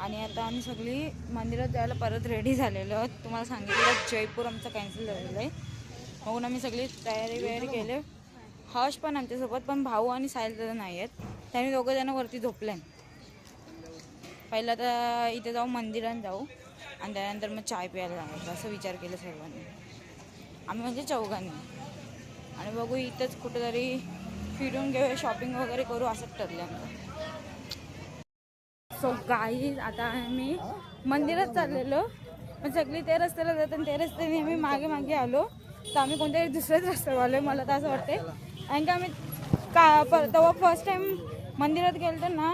आणि आता आम्ही सगळी मंदिरात जायला परत रेडी झालेलो आहोत. तुम्हाला सांगितलं जयपूर आमचं कॅन्सल झालेलं आहे. म्हणून आम्ही सगळी तयारी केले. हर्ष पण आमच्यासोबत, पण भाऊ आणि साहिल दादा नाही आहेत. त्यांनी दोघं जण वरती झोपले. पहिला तर इथे जाऊ, मंदिरात जाऊ आणि त्यानंतर मग चाय प्यायला जायचं असं विचार केला सर्वांनी. आम्ही म्हणजे चौघांनी. आणि बघू इथंच कुठेतरी फिरून घेऊ, शॉपिंग वगैरे करू असं ठरलं आमचं. सो गाईज आता आम्ही मंदिरात चाललेलो, पण सगळी ते रस्त्याला जातात ते रस्त्याने आम्ही मागे मागे आलो. तर आम्ही कोणत्याही दुसऱ्याच रस्त्यावर आलो मला तर असं वाटते. आणि का आम्ही तेव्हा फर्स्ट टाईम मंदिरात गेलो तर ना,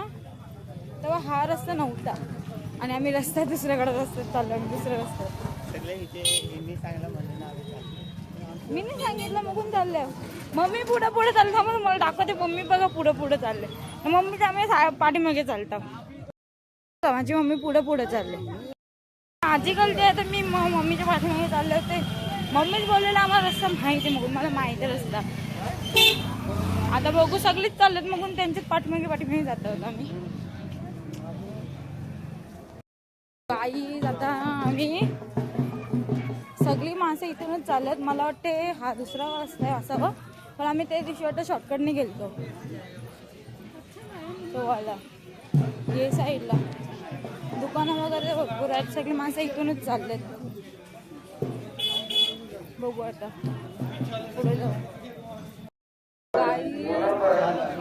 तेव्हा हा रस्ता नव्हता आणि आम्ही रस्ता दुसऱ्याकडे रस्त्यात चाललो. दुसऱ्या रस्त्यात मी नाही सांगितलं, मग चाललं. मम्मी पुढे पुढे चालतं, मग मला दाखवते मम्मी बघा पुढे पुढे चालले. मम्मीच आम्ही पाठीमागे चालतो. माझी मम्मी पुढे पुढे चालले. आजी कळते आता मी मम्मीच्या पाठीमागे चालले होते. मम्मीच बोललेला आम्हाला रस्ता माहिती, मग मला माहिती रस्ता. आता बघू सगळीच चाललेत, मग त्यांच्याच पाठीमागे जात होतो आम्ही. काही आता आम्ही सगळी माणसं इथूनच चालत. मला वाटते हा दुसरा रस्ता आहे असावं, पण आम्ही त्या दिवशी वाटतं शॉर्टकटने गेलतो. तो वाला ये साईडला दुकानं वगैरे भरपूर आहेत. सगळी माणसं इथूनच चाललेत. बघू आता पुढे जाऊ.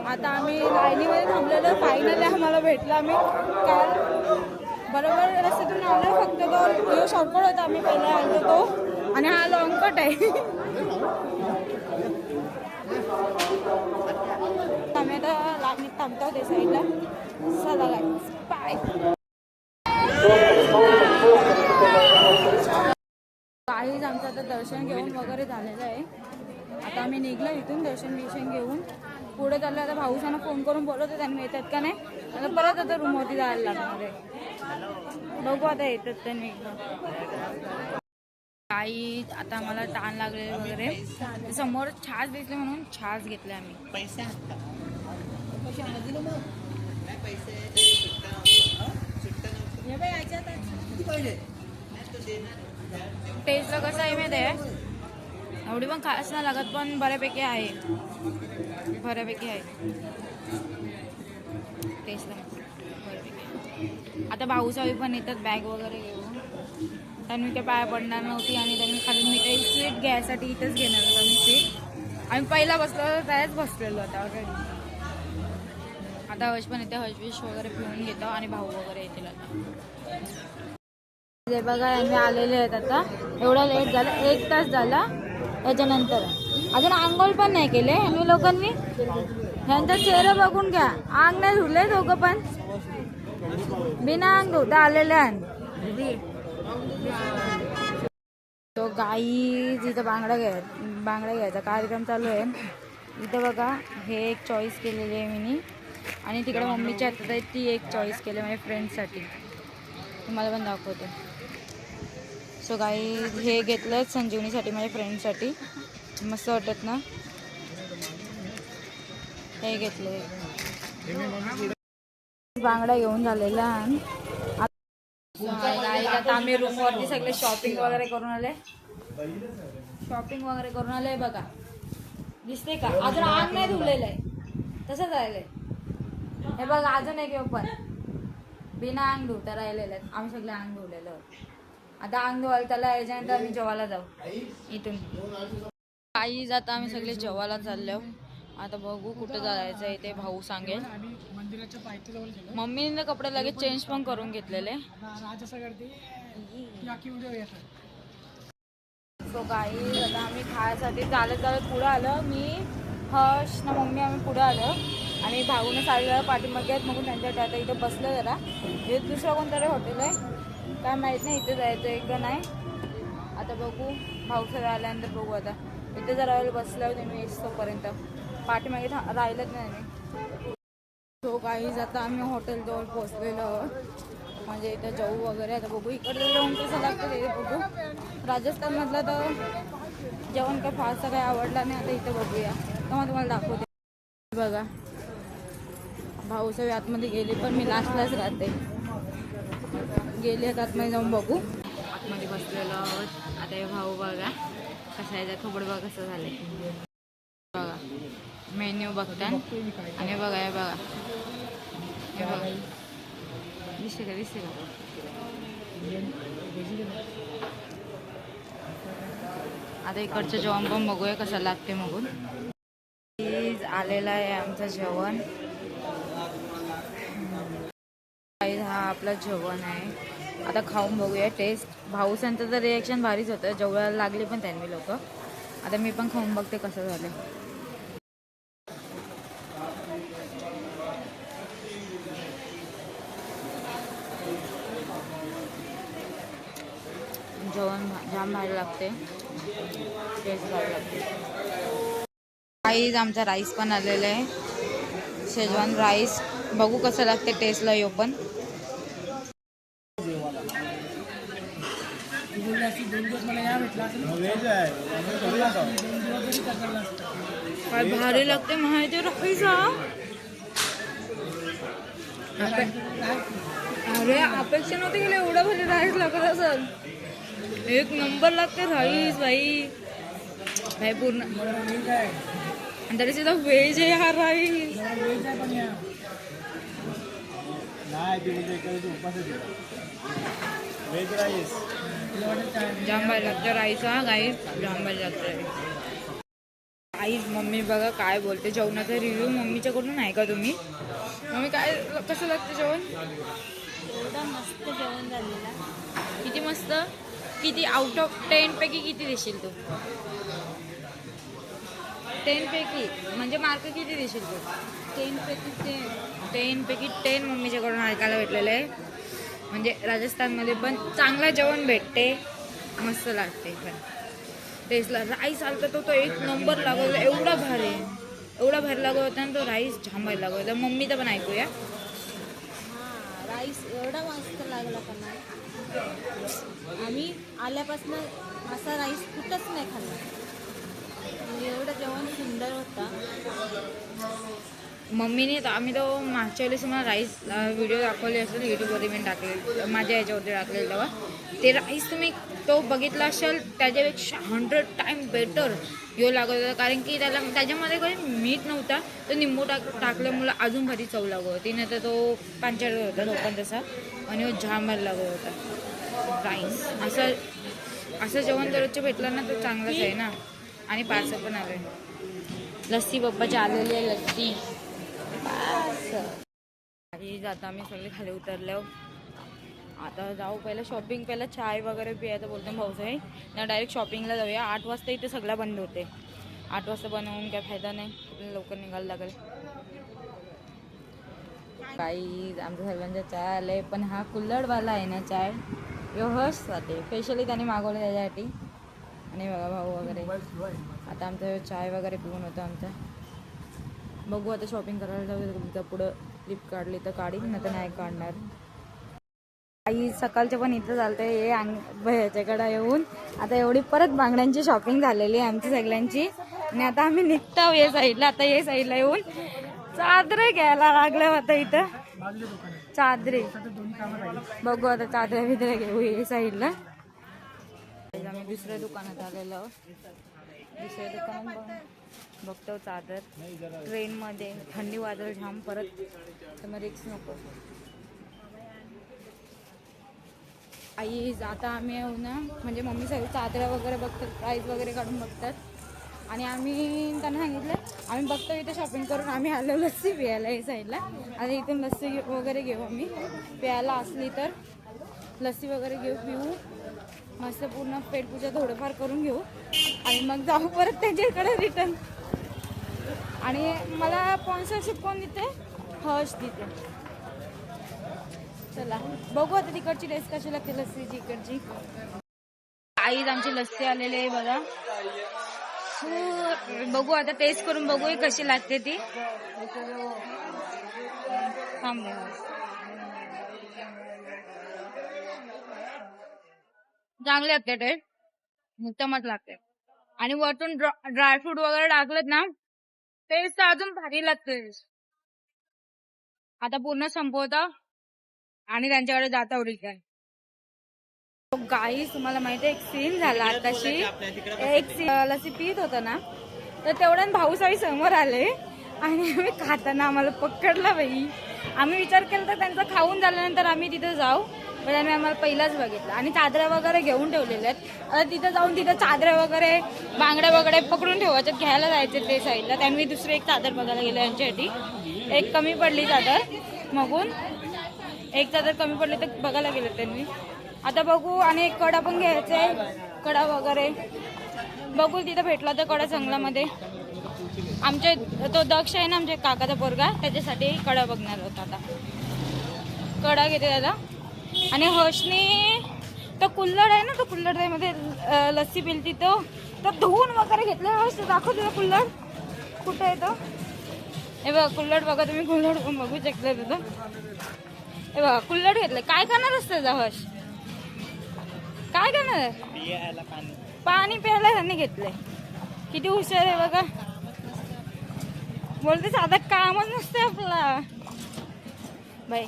आता आम्ही लाईनीमध्ये थांबलेलो. फायनली आम्हाला भेटला. आम्ही काल बरोबर रस्त्यातून आलो, फक्त तो शॉर्टकट होता. आम्ही पहिला आलो तो, आणि हा लॉंग कट आहे. आम्ही आता लाईनीत थांबतो त्या साईडला. चला गाईस बाय. काहीच आमचं आता दर्शन घेऊन वगैरे झालेलं आहे. आता आम्ही निघलो इथून दर्शन घेऊन. पुढे चाललं. आता भाऊसांना फोन करून बोलवतो त्यांनी येतात का नाही. आता परत आता रूमवरती जायला लागणार आहे. बघू आता येतात त्यांनी. काही आता आम्हाला ताण लागले वगैरे, समोर छास दिसले म्हणून छास घेतले आम्ही. पैसे टेस्टला कसं आहे माहिती आहे, एवढी पण खास नाही लागत, पण बऱ्यापैकी आहे. टेस्टला बऱ्यापैकी. आता भाऊसावी पण येतात बॅग वगैरे घेऊन. त्यांनी काय पाया पडणार नव्हती आणि त्यांनी खाली मिठाई स्वीट घ्यायसाठी इथंच घेणार होतो आम्ही स्वीट. आम्ही पहिला बसलो होतो त्याच बसलेलो होता ऑलरेडी. आता हर्ष पण येते, हर्ष वगैरे पिऊन घेतो आणि भाऊ वगैरे येतील आता. हे बघा आम्ही आलेले आहेत आता. एवढा लेट झाला, 1 तास झाला. त्याच्यानंतर अजून आंघोळ पण नाही केले आम्ही लोकांनी. ह्यांचा चेहरा बघून घ्या, अंग नाही धुले दोघं पण, बिना अंग धुता आलेले आहेत. तो गाई जिथं बांगडा घ्यायचा कार्यक्रम चालू आहे. इथं बघा हे एक चॉईस केलेली आहे मी, आणि तिकडे मम्मीच्या हातात आहे ती एक चॉईस केली माझ्या फ्रेंडसाठी. तुम्हाला पण दाखवते. सो गाई हे घेतलं संजीवनीसाठी, माझ्या फ्रेंडसाठी. मस्त वाटत ना, हे घेतलं. बांगडा घेऊन झालेला. आता आम्ही रूमवरती सगळे शॉपिंग वगैरे करून आले. बघा दिसते का, अजून अंग नाही धुलेलं आहे, तसंच राहिलंय. हे बघा अजून एक पण बिना अंग धुता राहिलेलं आहे. आम्ही सगळे अंग धुलेलं. आता अंग धुवायला त्याला याच्यानंतर आम्ही जेवायला जाऊ इथून. काही आता आम्ही सगळे जेवायला चाललो. आता बघू कुठं जायचं आहे ते भाऊ सांगेल. मम्मीने कपडे लगेच चेंज पण करून घेतलेले. सो काही आता आम्ही खायसाठी चालत पुढं आलो. मी हर्ष ना मम्मी आम्ही पुढं आलो, आणि भाऊने साडीला पाठीमागे आहेत. मग त्यांच्या आता इथं बसलं जरा. हे दुसरं कोणतरी हॉटेल आहे काय माहीत नाही. इथे जायचं एक का नाही. आता बघू भाऊ सगळं आल्यानंतर बघू. आता इथे जरा वेळ बसल्यावर तुम्ही तोपर्यंत पाठीमागे राहिलंच नाही मी. तो काहीच आता आम्ही हॉटेलजवळ पोचलेलो आहोत. म्हणजे इथं जाऊ वगैरे. आता बघू इकडे जाऊन कसं लागतं ते बघू. राजस्थानमधलं तर जेवण काय फारसं काही आवडलं नाही. आता इथं बघूया, तर मग तुम्हाला दाखवते. बघा भाऊ सगळे आतमध्ये गेले, पण मी लास्टलाच राहते. गेली आता आतमध्ये जाऊन बघू. आतमध्ये बसलेलो आहोत. आता हे भाऊ बघा कसा आहे, थोबड बघा कसं झालंय बघा. मेन्यू बघता आणि बघा हे बघा, हे बघा दिसते का, दिसते का. आता इकडचं जेवण पण बघूया कसं लागते. बघून आलेलं आहे आमचं जेवण. हा आपलं जेवण आहे. आता खाऊन बघूया टेस्ट. भाऊसांचं तर रिॲक्शन भारीच होतं, जेवढ्याला लागले पण त्यांनी लोक. आता मी पण खाऊन बघते कसं झालं. जेवण जाम भारी लागते, टेस्ट भारी लागते. राईस, आमचा राईस पण आलेला आहे, शेजवान राईस. बघू कसं लागते टेस्टला. यो पण काय भारी लागते माहिती राईस. अरे अपेक्षा नव्हती गेले एवढा भारी राईस लागत असेल. एक नंबर लागते राईस भाई, भाई पूर्ण. आणि तरी सुद्धा व्हेज आहे हा राईस. जाम भारी लागतं राईस हा गाईस, जाम भारी लागतं राईस. मम्मी बघा काय बोलते. जेवणाचा रिव्ह्यू मम्मीच्याकडून आहे का तुम्ही? मम्मी काय कसं लागतं जेवण? एवढा मस्त जेवण झालेला. किती मस्त. किती आउट ऑफ 10 पैकी किती देशील तू? 10 पैकी म्हणजे मार्क किती देशील तू? 10 पैकी 10. 10 पैकी 10 मम्मीच्याकडून ऐकायला भेटलेलं आहे. म्हणजे राजस्थानमध्ये पण चांगलं जेवण भेटते, मस्त लागते पण टेस्टला. राईस आलता तो एक नंबर लागत होता, एवढा भारी, एवढा भारी लागत होता ना तो राईस, जाम भारी लागत होता. मम्मीचं पण ऐकूया. हां, राईस एवढा मस्त लागला पण आम्ही आल्यापासून असा राईस कुठंच नाही खाल्ला. एवढं जेवण सुंदर होता. मम्मीने आम्ही तो मागच्या वेळेस मला राईस व्हिडिओ दाखवले असेल यूट्यूबवरती, मी टाकले माझ्या याच्यावरती टाकलेलं. तेव्हा ते राईस तुम्ही तो बघितला असेल त्याच्यापेक्षा 100 टाइम बेटर यो लागत होता. कारण की त्याच्यामध्ये काही मीठ नव्हता, तो निंबू टाकल्यामुळे अजून भारी चव लागत होती. नाही तर तो पांचट होता तो पण तसा, आणि जाम भारी लागत होता राईस. असं जेवण दररोजचं भेटलं ना तर चांगलंच आहे ना. आणि पार्सल पण आलं, लस्सी पप्पाची आलेली आहे लस्सी. आता आम्ही सगळे खाली उतरलो. आता जाऊ पहिलं शॉपिंग, पहिलं चाय वगैरे पियायचं बोलतो भाऊसाहेब ना. डायरेक्ट शॉपिंगला जाऊया. 8 वाजता इथे सगळं बंद होते. 8 वाजता बनवून काय फायदा नाही, आपल्याला लवकर निघायला लागेल. काही आमच्या सर्वांचा चाय आले, पण हा कुल्हडवाला आहे ना चाय, व्यवस्थित जाते. स्पेशली त्याने मागवलं त्याच्यासाठी. आणि बघा भाऊ वगैरे. आता आमचं चाय वगैरे पिऊन होतं आमचं. बघू आता शॉपिंग करायला जाऊ. पुढं क्लिप काढली तर काढीन, नाही तर नाही काढणार. आई सकाळच्या पण इथं चालते हे भैयाच्याकडं येऊन. आता एवढी परत बांगड्यांची शॉपिंग झालेली आहे आमची सगळ्यांची. आणि आता आम्ही निघतो या साईडला. आता या साईडला येऊन चादरे घ्यायला लागले होतं इथं. चादरे बघू आता, चादरे बिदरे घेऊ या साईडला. आम्ही दुसऱ्या दुकानात आलेलो. दुसऱ्या दुकानात बघतो चादर. ट्रेनमध्ये थंडी वाजल जाम परत, तर मग रिक्स नको. आई आता आम्ही येऊ ना, म्हणजे मम्मी सगळी चादरा वगैरे बघतात, प्राईस वगैरे काढून बघतात. आणि आम्ही त्यांना सांगितलं आम्ही बघतो इथे शॉपिंग करून. आम्ही आलो लस्सी प्यायला या साईडला. आता इथून लस्सी वगैरे घेऊ आम्ही. प्यायला असली तर लस्सी वगैरे पिऊ मस्त. पूर्ण पेटपूजा थोडंफार करून घेऊ आणि मग जाऊ परत त्यांच्याकडे रिटर्न. आणि मला स्पॉन्सरशिप कोण देते? हर्ष देते. चला बघू आता तिकडची टेस्ट कशी लागते लस्सीची इकडची. आईच आमची लस्सी आलेली आहे बघा. बघू आता टेस्ट करून बघू कशी लागते ती. चांगले लागते टेस्ट, उत्तमच लागते. आणि वरतून ड्रायफ्रूट वगैरे टाकलेत ना, टेस्ट अजून भारी लागते. आता पूर्ण संपवता आणि त्यांच्याकडे जाता उडील काय. गाईस तुम्हाला माहिती आहे एक सीन झाला आताशी, एक लसी पित होता ना, तर तेवढ्यात भाऊसाई समोर आले आणि आम्ही खाताना आम्हाला पकडला बाई. आम्ही विचार केला तर त्यांचं खाऊन झाल्यानंतर आम्ही तिथे जाऊ, पण आम्ही आम्हाला पहिलाच बघितलं. आणि चादऱ्या वगैरे घेऊन ठेवलेल्या आहेत. आता तिथे जाऊन तिथे चादऱ्या वगैरे बांगड्या वगैरे पकडून ठेवायच्यात, घ्यायला जायचे ते साईडला. त्यांनी दुसरी एक चादर बघायला गेलं यांच्यासाठी. एक कमी पडली चादर, मगून एक चादर कमी पडली तर बघायला गेलं त्यांनी. आता बघू. आणि एक कडा पण घ्यायचा आहे, कडा वगैरे बघू तिथं भेटला तर कडा जंगलामध्ये. आमच्या तो दक्ष आहे ना, आमच्या काकाचा पोरगा, त्याच्यासाठी कडा बघणार होता. आता कडा घेते दादा. आणि हर्षनी तो कुल्हड आहे ना, तो कुल्हड मध्ये लस्सी पिलती, तो धुवून वगैरे घेतलं. हर्ष दाखव तुझा कुल्हड कुठं आहे तो. हे बघा कुल्हड बघा तुम्ही, कुल्हड पण बघू शकता तिथं. हे बघा कुल्हड घेतलं. काय करणार असतं हर्ष, काय करणार? पाणी प्यायला त्यांनी घेतलंय. किती हुशार आहे बघा. बोलते साधा कामच नसते आपला बाई,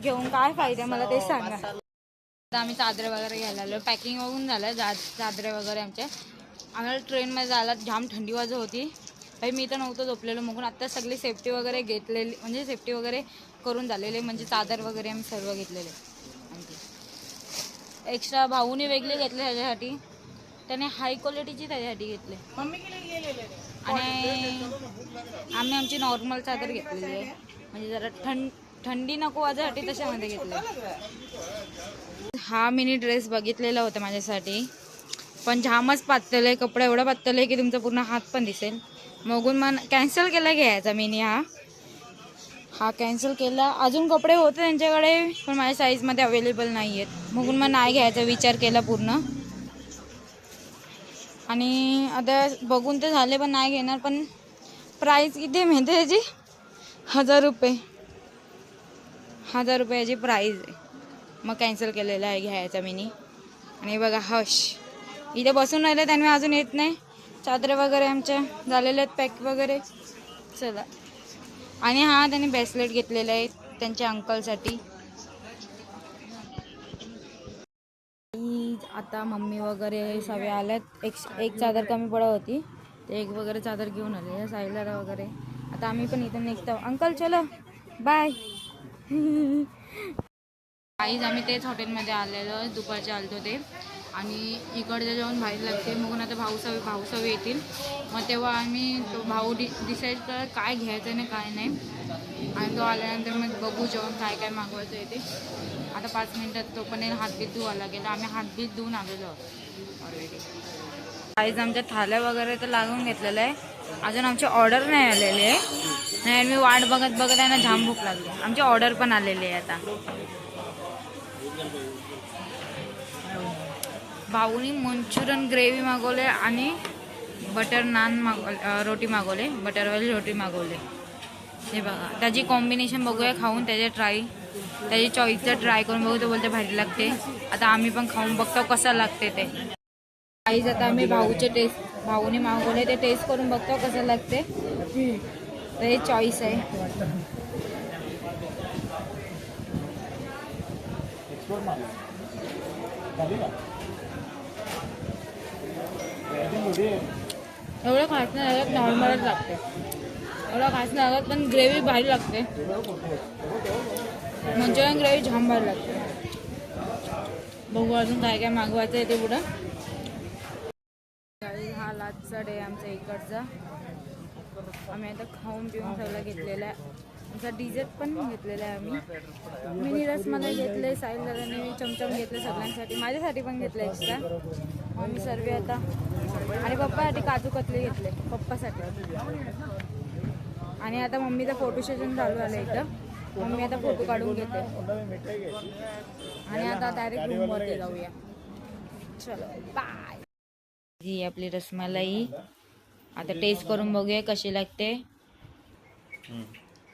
घेऊन काय फायदा मला ते सांगा. आता आम्ही चादरे वगैरे घ्यायला आलो. पॅकिंग वगून झालं चादरे वगैरे आमच्या. आम्हाला ट्रेनमध्ये जायला जाम थंडी वाजत होती बाई. मी तर नव्हतं झोपलेलो, मग आता सगळी सेफ्टी वगैरे घेतलेली, म्हणजे सेफ्टी वगैरे करून झालेले, म्हणजे चादर वगैरे आम्ही सर्व घेतलेले. एक्स्ट्रा भाऊनी वेगळे घेतले त्याच्यासाठी, त्याने हाय क्वालिटीची त्याच्यासाठी घेतले. आणि आम्ही आमची नॉर्मल चादर घेतलेली आहे, म्हणजे जरा थंडी नको वाजासाठी तशामध्ये घेतले. हा मिनी ड्रेस बघितलेला होता माझ्यासाठी, पण जामच पातळ आहे. कपडा एवढा पातळ आहे की तुमचा पूर्ण हात पण दिसेल. मगून मग कॅन्सल केला घ्यायचा मिनी. हा कॅन्सल केला. अजून कपडे होते त्यांच्याकडे, पण माझ्या साईजमध्ये अवेलेबल नाही आहेत, म्हणून मग नाही घ्यायचा विचार केला पूर्ण. आणि आता बघून तर झाले, पण नाही घेणार. पण प्राईस किती माहिती आहे त्याची? 1000 रुपये. 1000 रुपयाची प्राईज आहे. मग कॅन्सल केलेला आहे घ्यायचा मिनी. आणि बघा हर्ष इथे बसून राहिले, त्यांनी अजून येत नाही. चादरे वगैरे आमच्या झालेले आहेत पॅक वगैरे. चला. आणि हा त्यांनी ब्रेसलेट घेतलेले आहे त्यांच्या अंकलसाठी. आता मम्मी वगैरे सगळे आल्यात. एक चादर कमी पडत होती, ते एक वगैरे चादर घेऊन आले या साईडला वगैरे. आता आम्ही पण इथून निघतो. अंकल चलो बाय. काहीच आम्ही तेच हॉटेलमध्ये आलेलो, दुपारचे आलतो ते. आणि इकडचं जेवण बाहेर लागते, मग आता भाऊसावी येतील, मग तेव्हा आम्ही तो भाऊ डिसाईड कर काय घ्यायचं नाही काय नाही. आणि तो आल्यानंतर मग बघू जेवण काय काय मागवायचं आहे ते. आता 5 मिनिटात तो पण हातबीत धुवायला गेला. आम्ही हातबीत धुवून आलेलो ऑलरेडी. काहीच आमच्या थाल्या वगैरे तर लागून घेतलेलं आहे, अजून आमची ऑर्डर नाही आलेली आहे. नाही मी वाट बघत आहे ना, जाम भूक लागली. आमची ऑर्डर पण आलेली आहे आता. भाऊनी मंचुरियन ग्रेव्ही मागवले आणि बटर नान रोटी मागवले, बटरवाली रोटी मागवले. हे बघा त्याची कॉम्बिनेशन बघूया खाऊन, त्याची चॉईसचं ट्राय करून बघू. तो बोलते भारी लागते. आता आम्ही पण खाऊन बघतो कसं लागते ते. काहीच आता आम्ही भाऊने मागवले ते टेस्ट करून बघतो कसं लागते. तर हे चॉईस आहे. एवढं खास नाही लागत, नॉर्मलच लागते. एवढं खास नाही लागत, पण ग्रेव्ही भारी लागते. मंचुरियन ग्रेव्ही जाम भारी लागते. बघू अजून काय काय मागवायचं आहे ते पुढं. हा लास्टचा डे आमचा इकडचा. आम्ही आता खाऊन पिऊन सगळं घेतलेला आहे. आमचा डिझर्ट पण घेतलेला आहे आम्ही. मिनी रसमलाई घेतले, साहिल दादाने चमचम घेतले सगळ्यांसाठी, माझ्यासाठी पण घेतलं एक्स्ट्रा. आम्ही सर्व आता. आणि पप्पासाठी काजू कतली घेतले पप्पासाठी. आणि आता मम्मीचा फोटो सेशन चालू आलं इथं. मम्मी आता फोटो काढून घेते. आणि आता डायरेक्ट रूमवरती जाऊया. चलो बाय. ही आपली रसमलाई आता टेस्ट करून बघूया कशी लागते.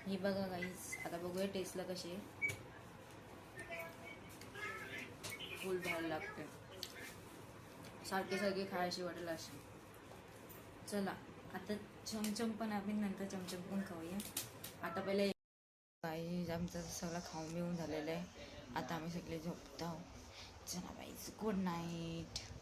ही बघा गाईस, आता बघूया टेस्टला कशी आहे. फुल भारी लागते, सारखे खायची वाटेल अशी. चला आता चमचम पण आम्ही नंतर चमचम पण खाऊया. आता पहिले गाईस आमचं सगळं खाऊन बिऊन झालेलं आहे. आता आम्ही सगळे झोपतो. चला बाई. Good night.